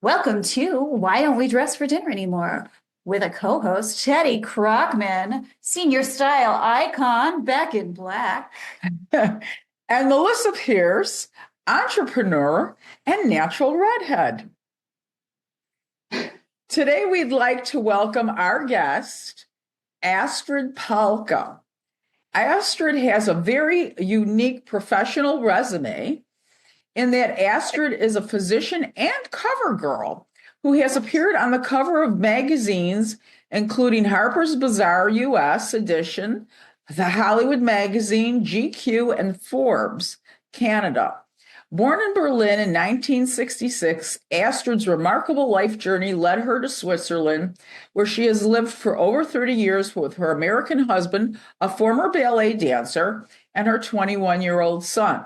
Welcome to Why Don't We Dress for Dinner Anymore? With a co-host, Teddi Krochman, senior style icon, back in black. And Melissa Pierce, entrepreneur and natural redhead. Today, we'd like to welcome our guest, Astrid Palca. Astrid has a very unique professional resume in that Astrid is a physician and cover girl who has appeared on the cover of magazines, including Harper's Bazaar US edition, the Hollywood Magazine, GQ, and Forbes Canada. Born in Berlin in 1966, Astrid's remarkable life journey led her to Switzerland, where she has lived for over 30 years with her American husband, a former ballet dancer, and her 21-year-old son.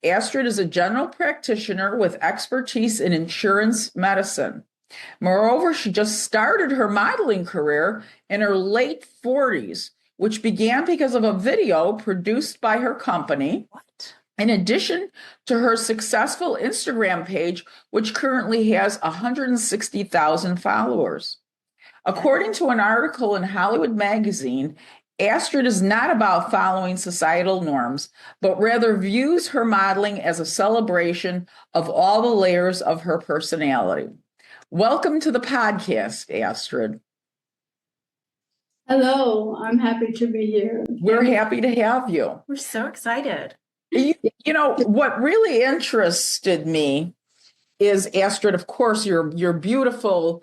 Astrid is a general practitioner with expertise in insurance medicine. Moreover, she just started her modeling career in her late 40s, which began because of a video produced by her company. In addition to her successful Instagram page, which currently has 160,000 followers. According to an article in Hollywood Magazine, Astrid is not about following societal norms, but rather views her modeling as a celebration of all the layers of her personality. Welcome to the podcast, Astrid. Hello, I'm happy to be here. We're happy to have you. We're so excited. You know, what really interested me is, Astrid, of course, your beautiful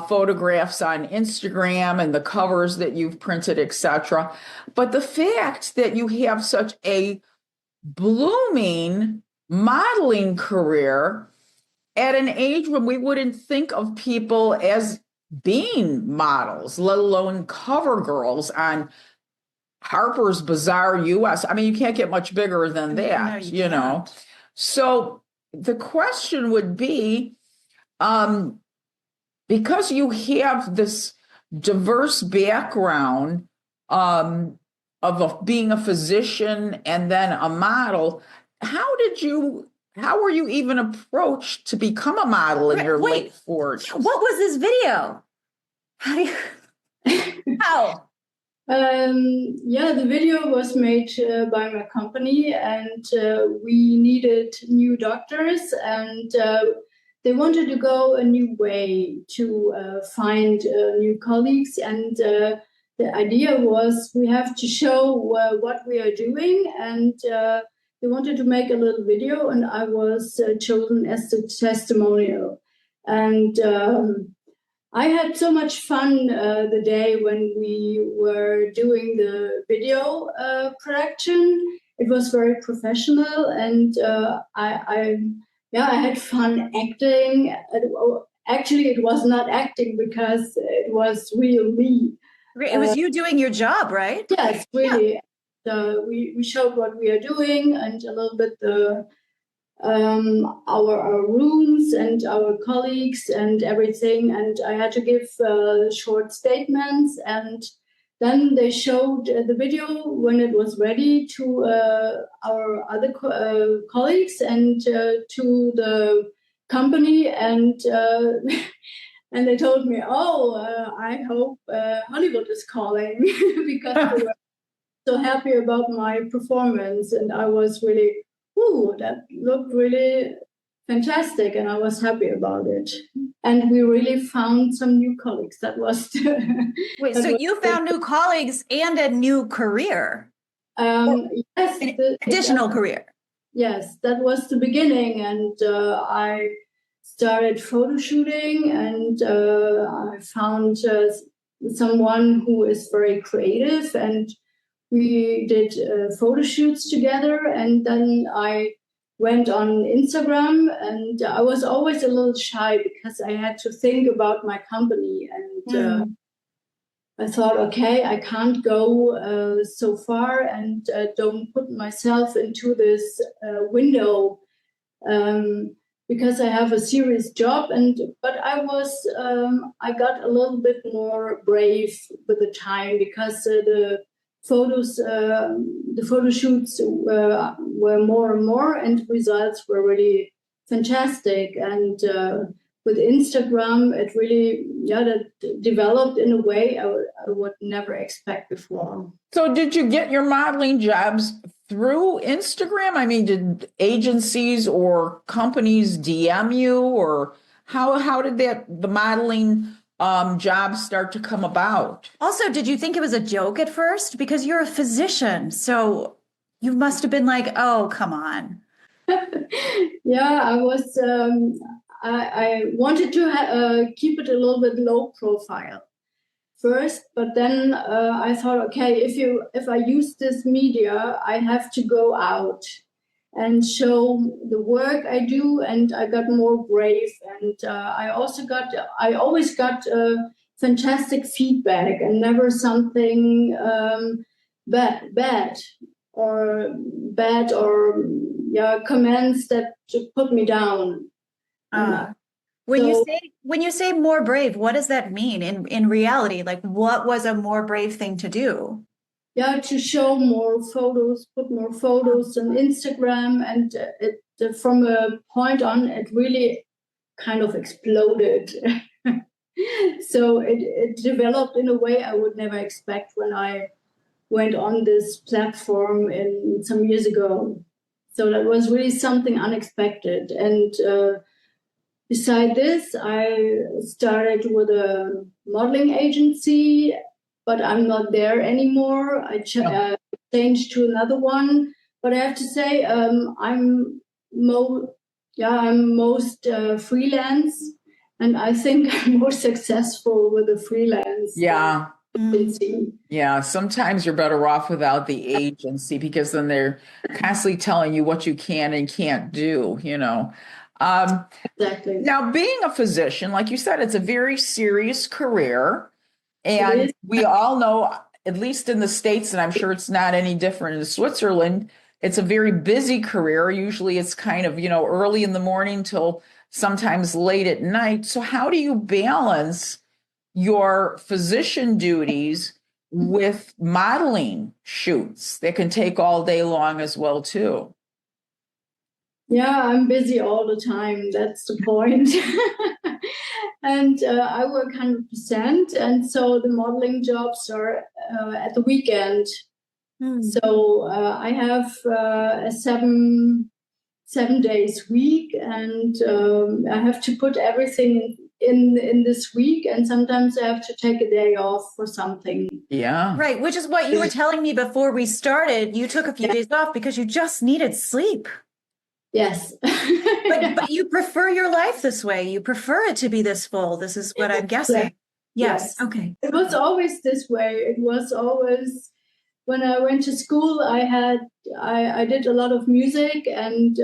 photographs on Instagram and the covers that you've printed, etc. But the fact that you have such a blooming modeling career at an age when we wouldn't think of people as being models, let alone cover girls on Harper's Bazaar US. I mean, you can't get much bigger than that, No, you know. So the question would be, because you have this diverse background of being a physician and then a model, how were you even approached to become a model in your late 40s? What was this video? How? The video was made by my company, and we needed new doctors, and they wanted to go a new way to find new colleagues. And the idea was we have to show what we are doing, and they wanted to make a little video, and I was chosen as the testimonial. And I had so much fun the day when we were doing the video production. It was very professional, and I had fun acting. Actually, it was not acting because it was real me. It was you doing your job, right? Yes, really. Yeah. We showed what we are doing and a little bit our rooms and our colleagues and everything, and I had to give short statements, and then they showed the video when it was ready to our other colleagues and to the company, and and they told me, I hope Hollywood is calling because they were so happy about my performance, and I was really that looked really fantastic, and I was happy about it. And we really found some new colleagues. That was Wait, so you found new colleagues and a new career? Yes. Additional career? Yes, that was the beginning. And I started photo shooting, and I found someone who is very creative, and we did photo shoots together, and then I went on Instagram, and I was always a little shy because I had to think about my company, and I thought, okay, I can't go so far and don't put myself into this window because I have a serious job, but I got a little bit more brave with the time because the photo shoots were more and more, and results were really fantastic. And with Instagram, it really, that developed in a way I would never expect before. So did you get your modeling jobs through Instagram? I mean, did agencies or companies DM you, or how did the modeling jobs start to come about? Also, did you think it was a joke at first? Because you're a physician, so you must have been like, oh, come on. Yeah, I was. I wanted to keep it a little bit low profile first, but then I thought, okay, if I use this media, I have to go out and show the work I do, and I got more brave, and I always got fantastic feedback, and never something bad or comments that put me down. When you say more brave, what does that mean in reality? Like, what was a more brave thing to do? Yeah, to show more photos, put more photos on Instagram, and from a point on, it really kind of exploded. So it developed in a way I would never expect when I went on this platform some years ago. So that was really something unexpected. And beside this, I started with a modeling agency, but I'm not there anymore. I changed to another one. But I have to say, I'm most freelance, and I think I'm more successful with a freelance. Yeah. Agency. Yeah, sometimes you're better off without the agency, because then they're constantly telling you what you can and can't do, Exactly. Now, being a physician, like you said, it's a very serious career. And we all know, at least in the States, and I'm sure it's not any different in Switzerland, it's a very busy career. Usually it's kind of, early in the morning till sometimes late at night. So how do you balance your physician duties with modeling shoots that can take all day long as well, too? Yeah, I'm busy all the time. That's the point. And I work 100%. And so the modeling jobs are at the weekend. So I have a seven days week, and I have to put everything in this week. And sometimes I have to take a day off for something. Yeah. Right. Which is what you were telling me before we started. You took a few days off because you just needed sleep. Yes. but you prefer your life this way. You prefer it to be this full. This is what I'm guessing. Yes. Okay. It was always this way. It was always, when I went to school, I did a lot of music, and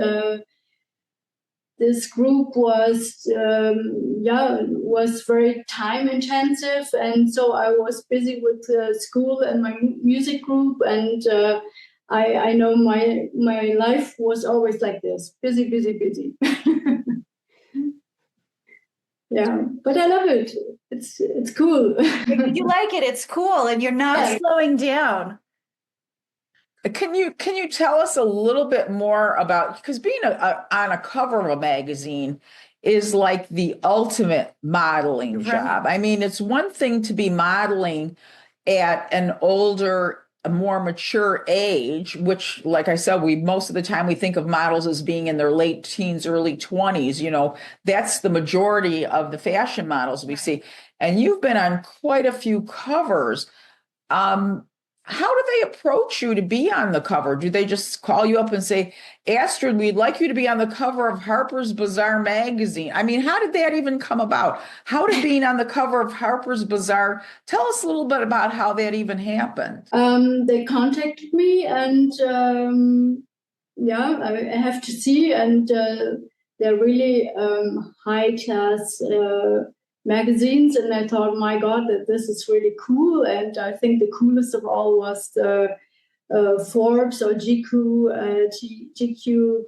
this group was very time intensive, and so I was busy with school and my music group, and I know my life was always like this, busy. Yeah, but I love it. It's cool. You like it. It's cool, and you're not slowing down. Can you tell us a little bit more about, because being on a cover of a magazine is like the ultimate modeling job. I mean, it's one thing to be modeling at an older, a more mature age, which, like I said, most of the time we think of models as being in their late teens, early 20s. That's the majority of the fashion models we see. And you've been on quite a few covers. How do they approach you to be on the cover? Do they just call you up and say, Astrid, we'd like you to be on the cover of Harper's Bazaar magazine? I mean, how did that even come about? How did being on the cover of Harper's Bazaar, tell us a little bit about how that even happened. They contacted me, and I have to see, and they're really high class magazines, and I thought, my God, that this is really cool. And I think the coolest of all was the Forbes or GQ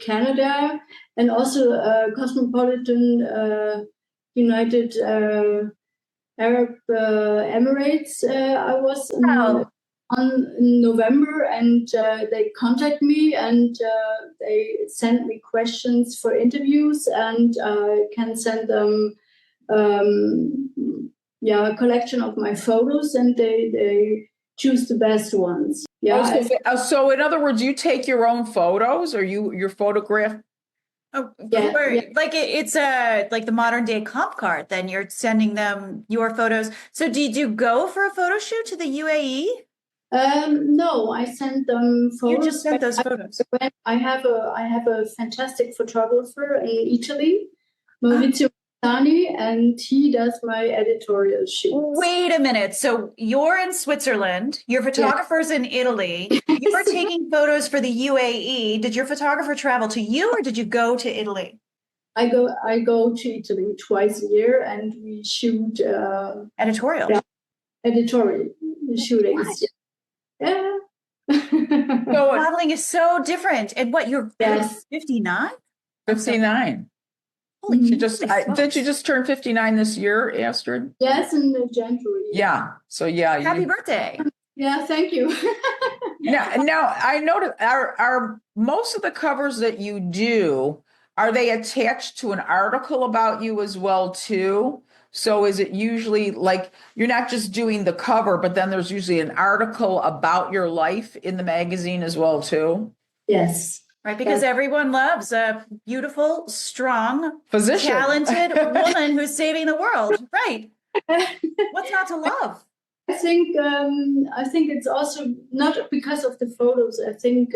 Canada, and also Cosmopolitan United Arab Emirates. I was in November, and they contact me, and they send me questions for interviews, and I can send them a collection of my photos, and they choose the best ones. Yeah. So in other words, you take your own photos, or you're photographed? Oh, Yeah, yeah. like it's like the modern day comp card. Then you're sending them your photos. So did you go for a photo shoot to the UAE? No, I sent them photos. You just sent those photos. I have a fantastic photographer in Italy, Maurizio Tani, and he does my editorial shoots. Wait a minute. So you're in Switzerland, your photographer's in Italy, you're taking photos for the UAE. Did your photographer travel to you, or did you go to Italy? I go to Italy twice a year, and we shoot editorial. Yeah, editorial shootings. What? Yeah. So modeling is so different. And what, you're 59? 59. She just did she just turn 59 this year, Astrid? Yes, in January. Yeah. So yeah. Happy birthday. Yeah, thank you. Now I noticed are most of the covers that you do, are they attached to an article about you as well too? So is it usually like you're not just doing the cover, but then there's usually an article about your life in the magazine as well too? Yes. Right, because everyone loves a beautiful, strong, physician, talented woman who's saving the world. Right. What's not to love? I think it's also not because of the photos. I think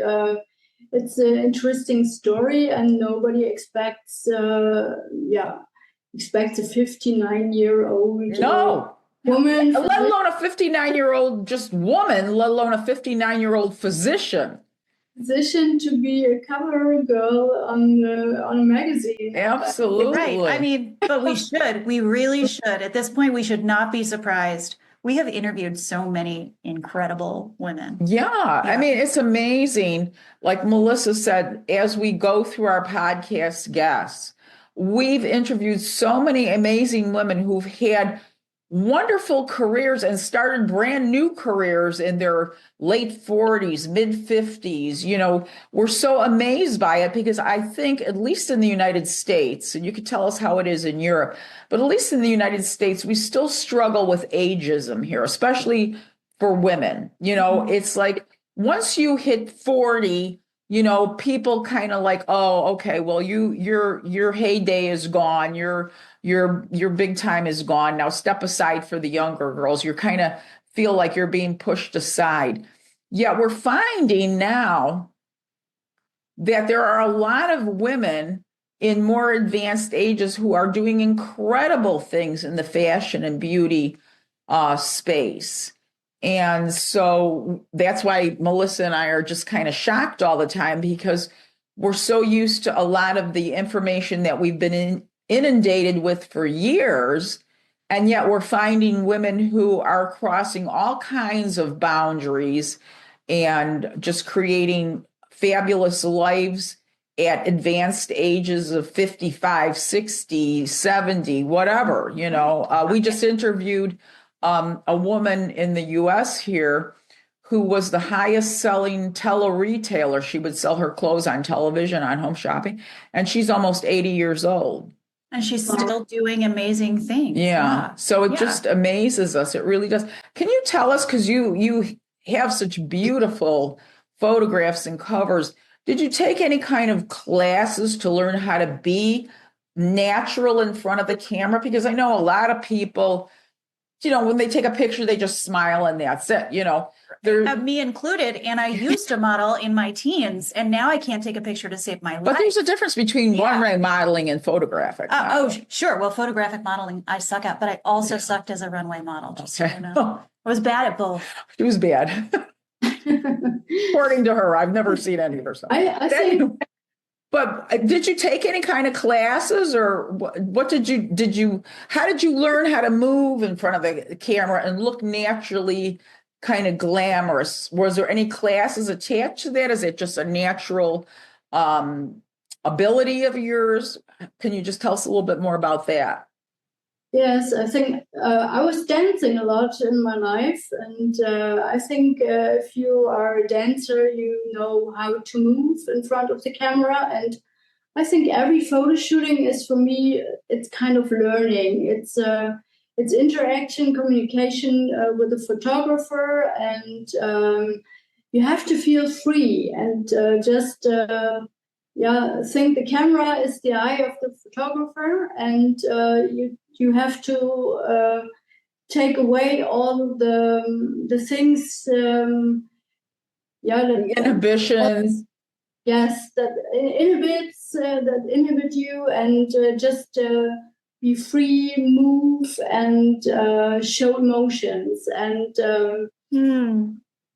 it's an interesting story, and nobody expects a 59-year-old woman, let alone a 59-year-old just woman, let alone a 59-year-old physician to be a cover girl on a magazine. Absolutely. Right. I mean, but we really should. At this point, we should not be surprised. We have interviewed so many incredible women. Yeah. I mean, it's amazing. Like Melissa said, as we go through our podcast guests, we've interviewed so many amazing women who've had wonderful careers and started brand new careers in their late 40s, mid 50s. You know, we're so amazed by it because I think, at least in the United States, and you could tell us how it is in Europe, but at least in the United States, we still struggle with ageism here, especially for women. You know, it's like once you hit 40, you know, people kind of like, oh, okay, well, your heyday is gone. Your big time is gone. Now step aside for the younger girls. You kind of feel like you're being pushed aside. Yet we're finding now that there are a lot of women in more advanced ages who are doing incredible things in the fashion and beauty space. And so that's why Melissa and I are just kind of shocked all the time, because we're so used to a lot of the information that we've been inundated with for years. And yet we're finding women who are crossing all kinds of boundaries and just creating fabulous lives at advanced ages of 55, 60, 70, whatever, you know. We just interviewed a woman in the US here who was the highest selling tele-retailer. She would sell her clothes on television, on Home Shopping, and she's almost 80 years old. And she's still doing amazing things. Yeah. So it just amazes us. It really does. Can you tell us, because you have such beautiful photographs and covers, did you take any kind of classes to learn how to be natural in front of the camera? Because I know a lot of people, you know, when they take a picture, they just smile and that's it, you know. Me included. And I used to model in my teens, and now I can't take a picture to save my life. But there's a difference between runway modeling and photographic. Sure. Well, photographic modeling, I suck at, but I also sucked as a runway model. Just so you know. I was bad at both. She was bad. According to her, I've never seen any of her stuff. I think. But did you take any kind of classes, or what did you, how did you learn how to move in front of the camera and look naturally kind of glamorous? Was there any classes attached to that? Is it just a natural ability of yours? Can you just tell us a little bit more about that? Yes, I think I was dancing a lot in my life, and I think if you are a dancer, you know how to move in front of the camera. And I think every photo shooting is for me, it's kind of learning. It's interaction, communication with the photographer, and you have to feel free and just think the camera is the eye of the photographer, and you have to take away all the things. The inhibitions. Yes, that inhibit you, and just be free, move, and show emotions. And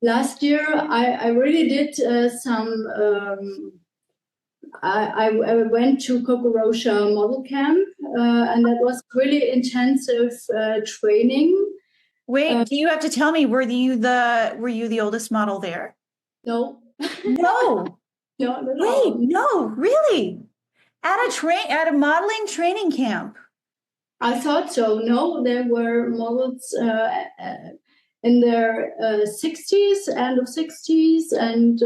last year, I really did some. I went to Kokorosha model camp, and that was really intensive training. Wait, do you have to tell me? Were you the oldest model there? No. No. No, no, Wait, no, really? At a modeling training camp? I thought so. No, there were models in their 60s, end of 60s, and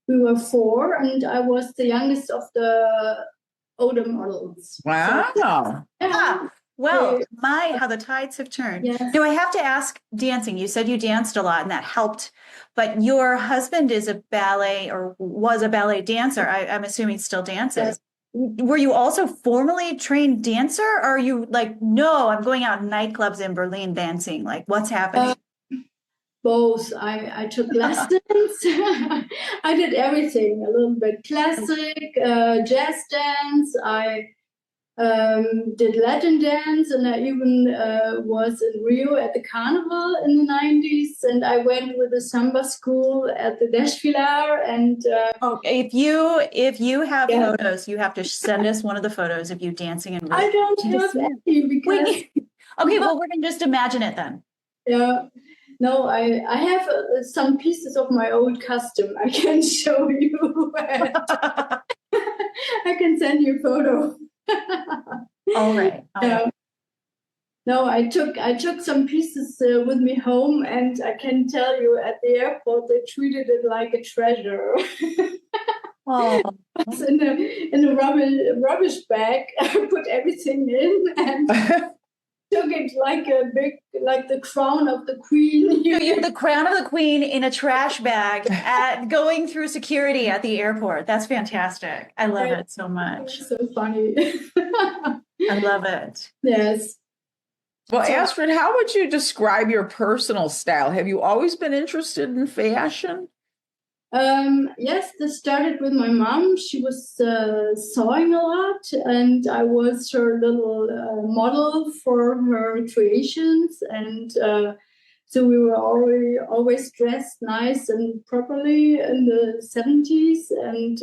we were 4, and I was the youngest of the older models. Wow. So, yeah. Well, how the tides have turned. Yes. Now, I have to ask, dancing. You said you danced a lot and that helped, but your husband is a ballet or was a ballet dancer. I'm assuming still dances. Yes. Were you also formally trained dancer, or are you like, no, I'm going out in nightclubs in Berlin dancing? Like, what's happening? Both. I took lessons. I did everything, a little bit classic, jazz dance. I did Latin dance, and I even was in Rio at the carnival in the 90s, and I went with a samba school at the Desfilar. And if you have photos, you have to send us one of the photos of you dancing in Rio. I don't have any because okay, well, we're gonna just imagine it then. Yeah. No, I have some pieces of my old costume. I can show you. I can send you a photo. All right. No, I took some pieces with me home, and I can tell you at the airport they treated it like a treasure. Oh. It's in a rubbish bag. I put everything in and took it like the crown of the queen. You're the crown of the queen in a trash bag going through security at the airport. That's fantastic. I love it so much. It's so funny. I love it. Yes. Well, Astrid, how would you describe your personal style? Have you always been interested in fashion? Yes, this started with my mom. She was sewing a lot, and I was her little model for her creations. And so we were always dressed nice and properly in the 70s. And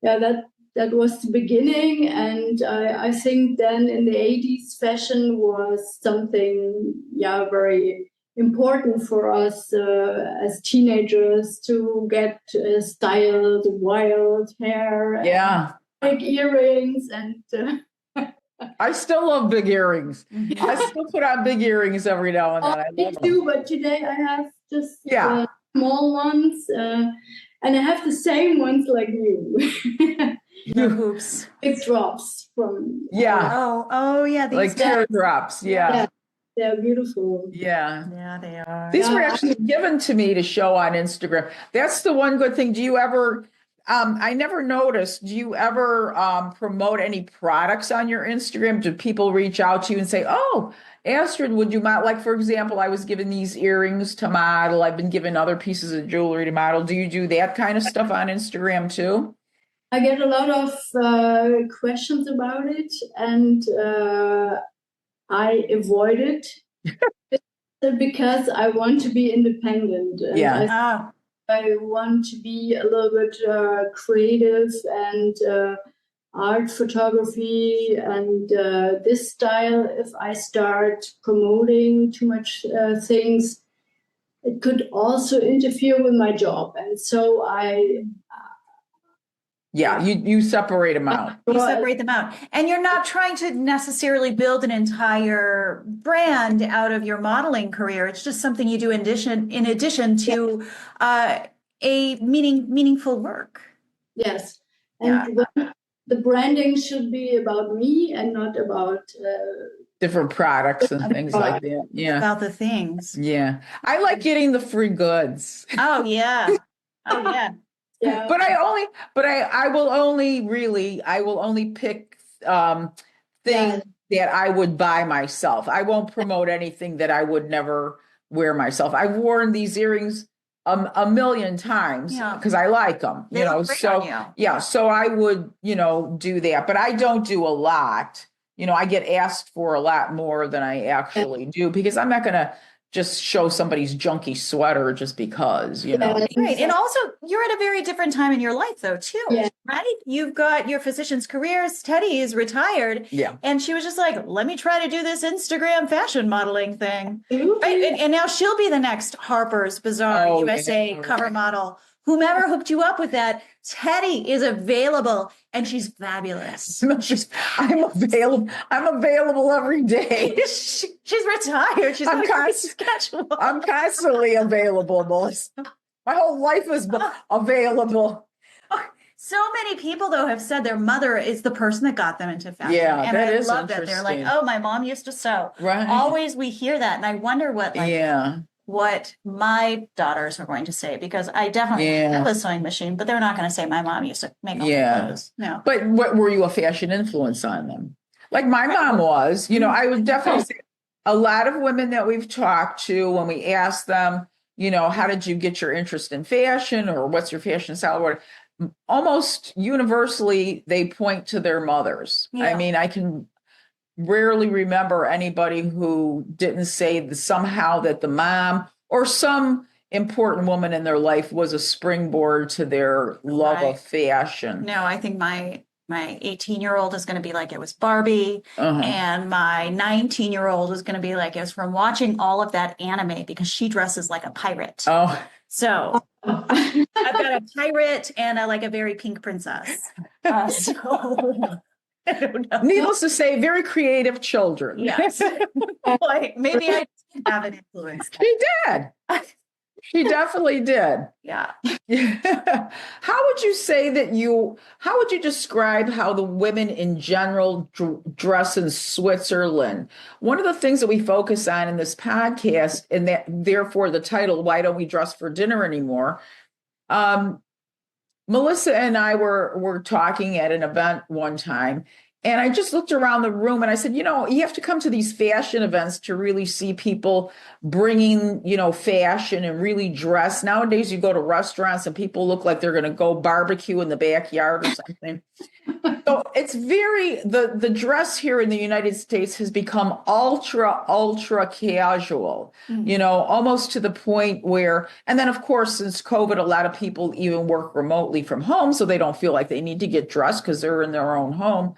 that was the beginning. And I think then in the 80s, fashion was something, very important for us as teenagers to get styled, wild hair, big earrings, and I still love big earrings. I still put on big earrings every now and then. I me love too, them. but today I have just small ones, and I have the same ones like you. No hoops. Big drops from Oh yeah, these like teardrops. Yeah. They're beautiful. Yeah, they are. These were actually given to me to show on Instagram. That's the one good thing. Do you ever, I never noticed, do you ever promote any products on your Instagram? Do people reach out to you and say, oh, Astrid, would you mind, like, for example, I was given these earrings to model. I've been given other pieces of jewelry to model. Do you do that kind of stuff on Instagram too? I get a lot of questions about it, and I avoid it because I want to be independent. And I want to be a little bit creative and art photography. And this style, if I start promoting too much things, it could also interfere with my job. And so you separate them out. You separate them out. And you're not trying to necessarily build an entire brand out of your modeling career. It's just something you do in addition to a meaningful work. Yes. And the branding should be about me and not about different products and things like that. Yeah. About the things. Yeah. I like getting the free goods. Oh yeah. Oh yeah. yeah. But I will only pick things that I would buy myself. I won't promote anything that I would never wear myself. I've worn these earrings a million times because I like them, They look great on you. So I would, do that, but I don't do a lot. I get asked for a lot more than I actually do because I'm not going to just show somebody's junky sweater just because, Right. And also you're at a very different time in your life though, too, right? You've got your physician's careers. Teddi is retired. Yeah. And she was just like, let me try to do this Instagram fashion modeling thing. Mm-hmm. Right. And now she'll be the next Harper's Bazaar USA cover model. Whomever hooked you up with that, Teddi is available and she's fabulous. I'm available every day. She's retired. She's got a great schedule. I'm constantly available, Melissa. My whole life is available. So many people, though, have said their mother is the person that got them into fashion. Yeah, and that I is love that. They're like, oh, my mom used to sew. Right. Always we hear that. And I wonder what my daughters are going to say, because I definitely have a sewing machine, but they're not going to say my mom used to make all the clothes. No. But what were you a fashion influence on them? Like my mom was, I would definitely say a lot of women that we've talked to, when we ask them, how did you get your interest in fashion or what's your fashion style? Almost universally, they point to their mothers. Yeah. I mean, I can rarely remember anybody who didn't say somehow that the mom or some important woman in their life was a springboard to their love of fashion. No, I think my 18-year-old is going to be like it was Barbie, and my 19-year-old is going to be like it was from watching all of that anime because she dresses like a pirate. Oh, so I've got a pirate and a very pink princess. So. I don't know. Needless to say, very creative children. Yes. Maybe I have an influence. She did. She definitely did. Yeah. How would you describe how the women in general dress in Switzerland? One of the things that we focus on in this podcast, and that therefore the title, Why Don't We Dress for Dinner Anymore? Melissa and I were talking at an event one time, and I just looked around the room and I said, you have to come to these fashion events to really see people bringing, fashion and really dress. Nowadays, you go to restaurants and people look like they're going to go barbecue in the backyard or something. So it's the dress here in the United States has become ultra casual, almost to the point where, and then of course, since COVID, a lot of people even work remotely from home, so they don't feel like they need to get dressed because they're in their own home.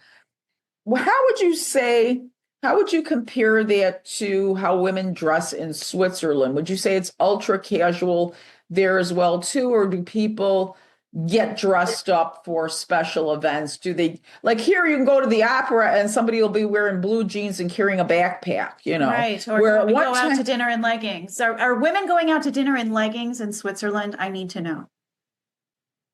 How would you compare that to how women dress in Switzerland? Would you say it's ultra casual there as well too, or do people get dressed up for special events? Do they, like here you can go to the opera and somebody will be wearing blue jeans and carrying a backpack, Right. Or go out to dinner in leggings. Are women going out to dinner in leggings in Switzerland? I need to know.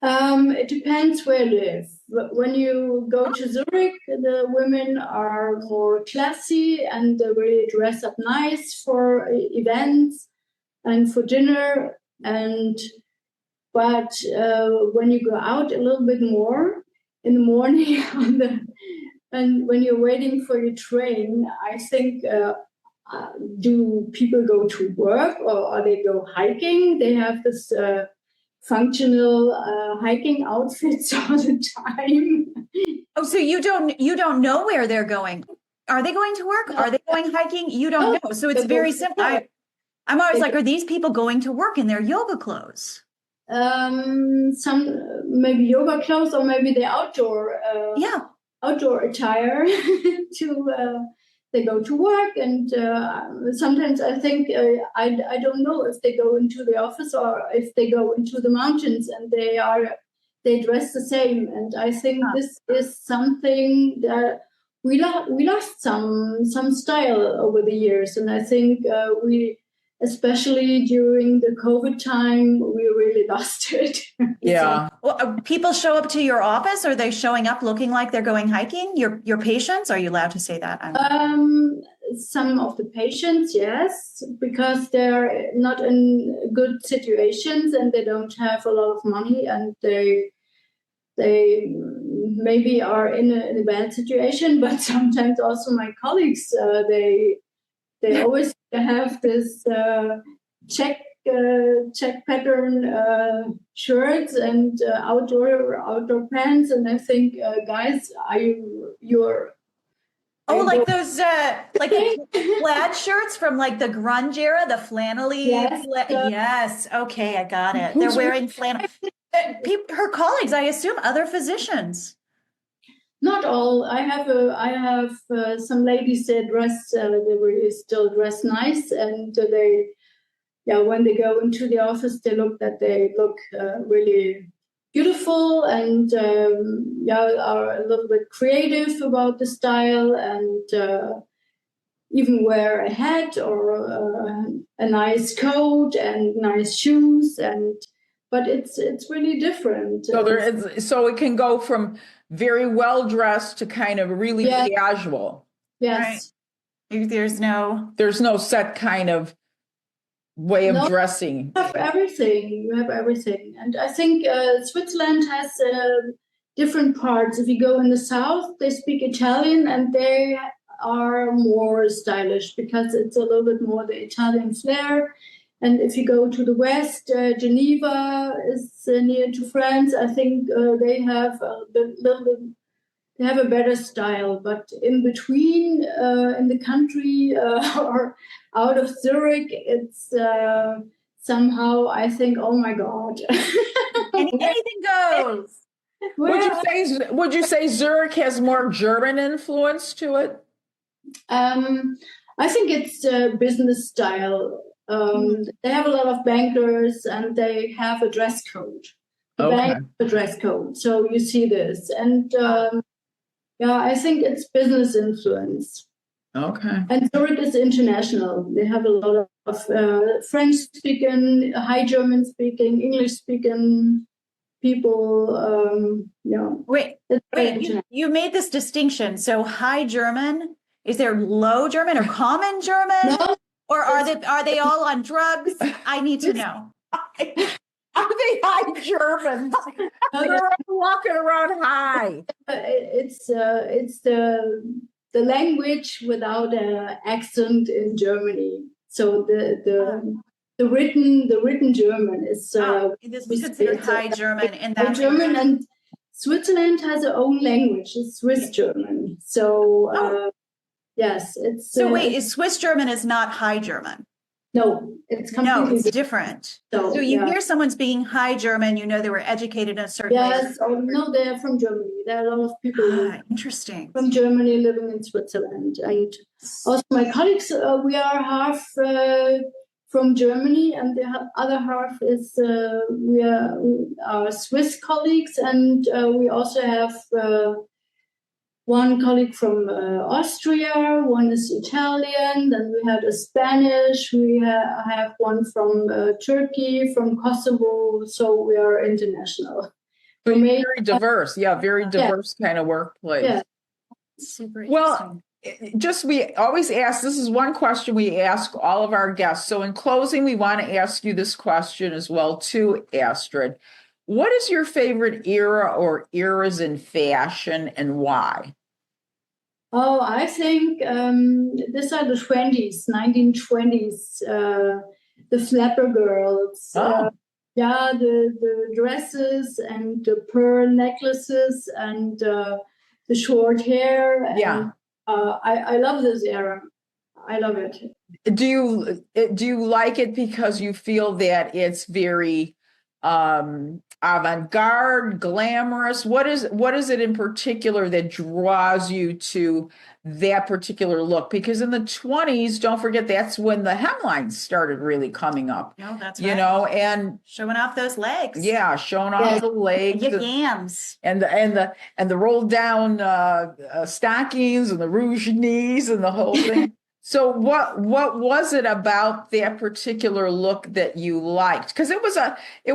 It depends where you live. But when you go to Zurich, the women are more classy and they really dress up nice for events and for dinner. But when you go out a little bit more in the morning and when you're waiting for your train, I think, do people go to work or are they go hiking? They have this functional hiking outfits all the time. Oh, so you don't know where they're going. Are they going to work? Are they going hiking? You don't know. So it's very simple. I'm always like, are these people going to work in their yoga clothes? Some maybe yoga clothes or maybe the outdoor attire they go to work, and sometimes I think I don't know if they go into the office or if they go into the mountains, and they dress the same. And I think this is something that we lost some style over the years, and I think especially during the COVID time, we really lost it. Yeah. Well, people show up to your office? Are they showing up looking like they're going hiking? Your patients? Are you allowed to say that? Some of the patients, yes, because they're not in good situations and they don't have a lot of money, and they maybe are in a bad situation. But sometimes also my colleagues, they always have this check pattern shirts and outdoor pants, and I think, guys, you're Oh, like those like the plaid shirts from like the grunge era, the flannelly. Yes. Yes. Okay, I got it. They're wearing flannel. Her colleagues, I assume, other physicians. Not all. I have some ladies that dress. They really still dress nice, and when they go into the office, they look really beautiful, and are a little bit creative about the style, and even wear a hat or a nice coat and nice shoes, but it's really different. So it can go from very well dressed to kind of really casual. Yes. Right. There's no set kind of way of dressing. You have everything. And I think Switzerland has different parts. If you go in the south, they speak Italian, and they are more stylish because it's a little bit more the Italian flair. And if you go to the west, Geneva is near to France. I think they have they have a better style. But in between, in the country or out of Zurich, it's somehow, I think, oh my God, anything goes. Would you say Zurich has more German influence to it? I think it's business style. They have a lot of bankers, and they have a dress code. A dress code. So you see this, and I think it's business influence. Okay. And Zurich is international. They have a lot of French speaking, High German speaking, English speaking people. Wait, you made this distinction. So High German, is there Low German or Common German? No. Or are they all on drugs? I need to know. Are they high Germans? They're walking around high. It's the language without an accent in Germany. So the written German is this is considered High German, and High German, and Switzerland has its own language. It's Swiss German. So yes, it's. So wait, is Swiss German is not High German? No, it's completely different. So you hear someone speaking High German, you know they were educated in a certain way. Yes, no, they're from Germany. There are a lot of people interesting from Germany living in Switzerland, and also my colleagues. We are half from Germany, and the other half is we are our Swiss colleagues, and we also have. One colleague from Austria, one is Italian, then we had a Spanish, we have one from Turkey, from Kosovo, so we are international. Very diverse, very diverse kind of workplace. Yeah. Super interesting. Well, we always ask, this is one question we ask all of our guests. So in closing, we want to ask you this question as well too, Astrid. What is your favorite era or eras in fashion, and why? Oh, I think these are the 1920s, the flapper girls. The dresses and the pearl necklaces and the short hair. And, I love this era. I love it. Do you like it because you feel that it's very avant-garde, glamorous? What is it in particular that draws you to that particular look? Because in the 20s, don't forget, that's when the hemlines started really coming up. No, that's right. And showing off those legs. Yeah, showing off the legs, yams, and the rolled down stockings and the rouge knees and the whole thing. So what was it about that particular look that you liked? Because it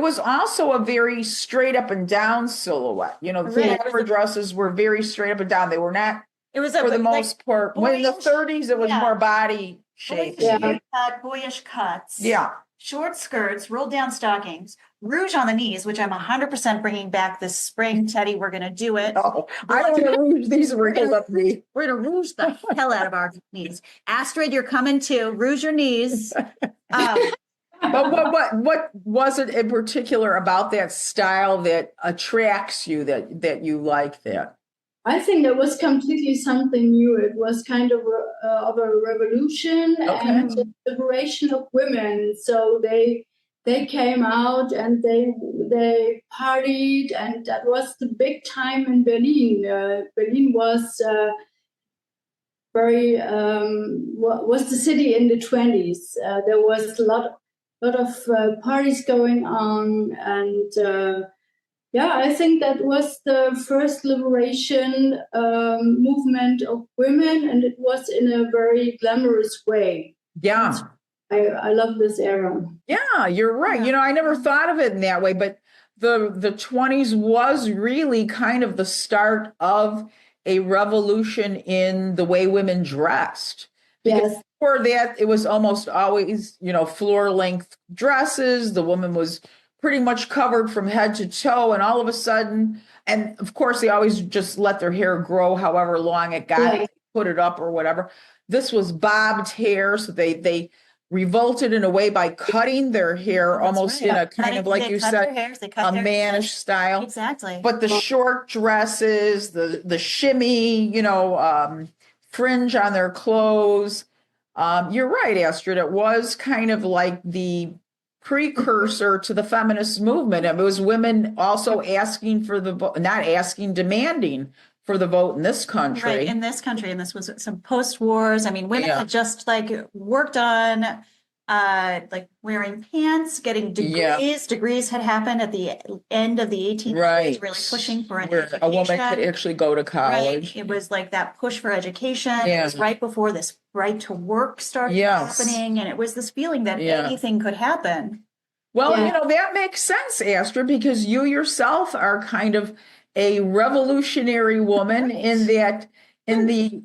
was also a very straight up and down silhouette. You know, the Right. Theodora dresses were very straight up and down. They were not, It was for the like most part. When in the boyish- 30s, it was yeah. more body shape. boyish haircut, boyish cuts. Yeah. Short skirts, rolled down stockings, rouge on the knees, which I'm 100% bringing back this spring. Teddy, we're going to do it. Oh, I don't want to rouge these wrinkles up me. We're going to rouge the hell out of our knees. Astrid, you're coming too. Rouge your knees. But what was it in particular about that style that attracts you, that you like that? I think that was completely something new. It was kind of a revolution and a liberation of women. So they came out and they partied, and that was the big time in Berlin. Berlin was was the city in the 20s. There was a lot of parties going on, and I think that was the first liberation movement of women, and it was in a very glamorous way. Yeah. I love this era. Yeah, you're right. Yeah. You know, I never thought of it in that way, but the 20s was really kind of the start of a revolution in the way women dressed. Because Yes. before that, it was almost always, you know, floor length dresses. The woman was pretty much covered from head to toe, and all of a sudden, and of course they always just let their hair grow however long it got, Yeah. put it up or whatever. This was bobbed hair, so they revolted in a way by cutting their hair That's almost right. in a kind of, like They you cut their said, hairs, they cut a their mannish style. Exactly. But the short dresses, the shimmy, you know, fringe on their clothes. You're right, Astrid. It was kind of like the precursor to the feminist movement. It was women also asking for the vote, not asking, demanding for the vote in this country. Right, in this country, and this was some post-wars. I mean, women Yeah. had just like worked on like wearing pants, getting degrees. Yeah. Degrees had happened at the end of the 1800s, Right. really pushing for an Where education. a woman could actually go to college. Right. It was like that push for education. Yeah. It was right before this right to work started Yes. happening, and it was this feeling that Yeah. anything could happen. Well, Yeah. you know, that makes sense, Astrid, because you yourself are kind of a revolutionary woman in that in the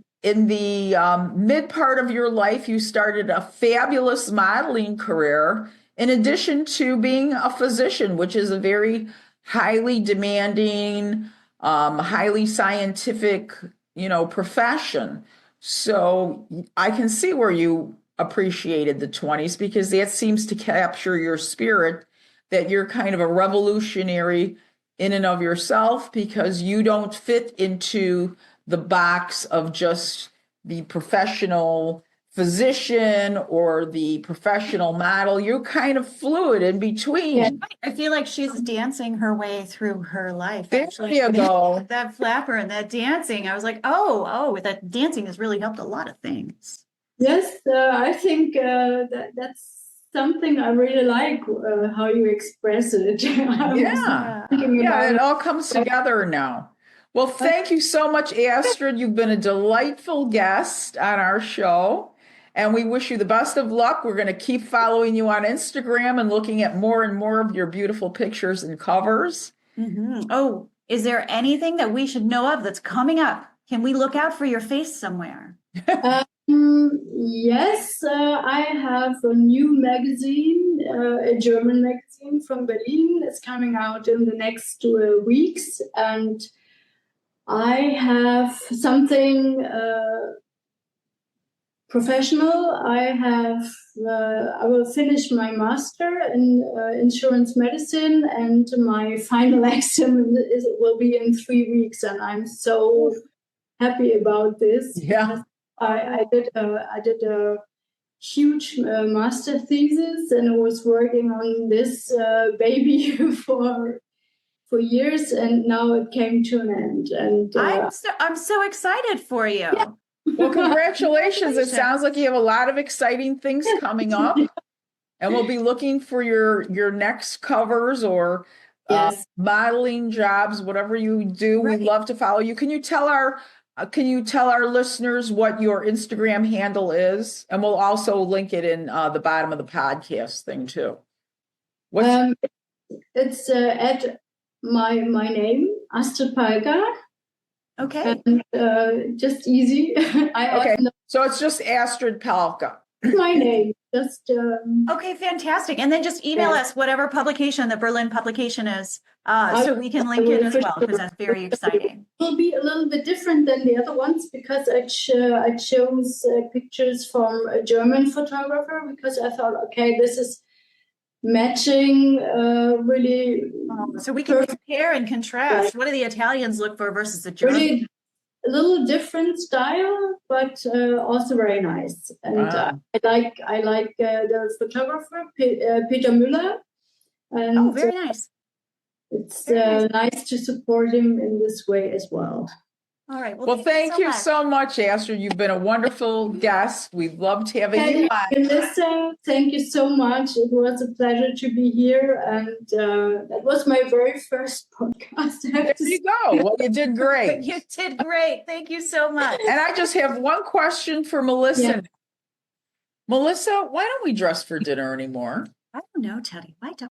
mid part of your life, you started a fabulous modeling career in addition to being a physician, which is a very highly demanding, highly scientific, you know, profession. So I can see where you appreciated the 20s, because that seems to capture your spirit, that you're kind of a revolutionary in and of yourself, because you don't fit into the box of just the professional physician or the professional model. You're kind of fluid in between. Yeah. I feel like she's dancing her way through her life. There Actually, you go. that flapper and that dancing, I was like, oh, that dancing has really helped a lot of things. Yes, I think that's something I really like, how you express it. I was Yeah. thinking Yeah, about it it. all comes together now. Well, thank you so much, Astrid. You've been a delightful guest on our show, and we wish you the best of luck. We're going to keep following you on Instagram and looking at more and more of your beautiful pictures and covers. Mm-hmm. Oh, is there anything that we should know of that's coming up? Can we look out for your face somewhere? Yes, I have a new magazine, a German magazine from Berlin. It's coming out in the next 2 weeks, and I have something professional. I will finish my master in insurance medicine, and my final exam will be in 3 weeks, and I'm so happy about this. Yeah. I did a huge master thesis, and I was working on this baby for years, and now it came to an end. And I'm so excited for you. Yeah. Well, congratulations. It sounds like you have a lot of exciting things coming up, and we'll be looking for your next covers or Yes. modeling jobs, whatever you do. Right. We'd love to follow you. Can you tell our Can you tell our listeners what your Instagram handle is? And we'll also link it in the bottom of the podcast thing too. What's It's at my name, Astrid Palca. Okay. And just easy. Okay. So it's just Astrid Palca. My name. Just Okay, fantastic. And then just email us whatever publication the Berlin publication is, so we can link it as well, because that's very exciting. It will be a little bit different than the other ones because I chose pictures from a German photographer because I thought, okay, this is matching really. So we can compare and contrast. Right. What do the Italians look for versus the Germans? Really a little different style, but also very nice. And I like the photographer Peter Müller. And, very nice. It's nice to support him in this way as well. All right. Well, thank you so much, Astrid. You've been a wonderful guest. We loved having you on. Melissa, thank you so much. It was a pleasure to be here. And that was my very first podcast. There you go. Well, you did great. You did great. Thank you so much. And I just have one question for Melissa. Yeah. Melissa, why don't we dress for dinner anymore? I don't know, Teddy. Why don't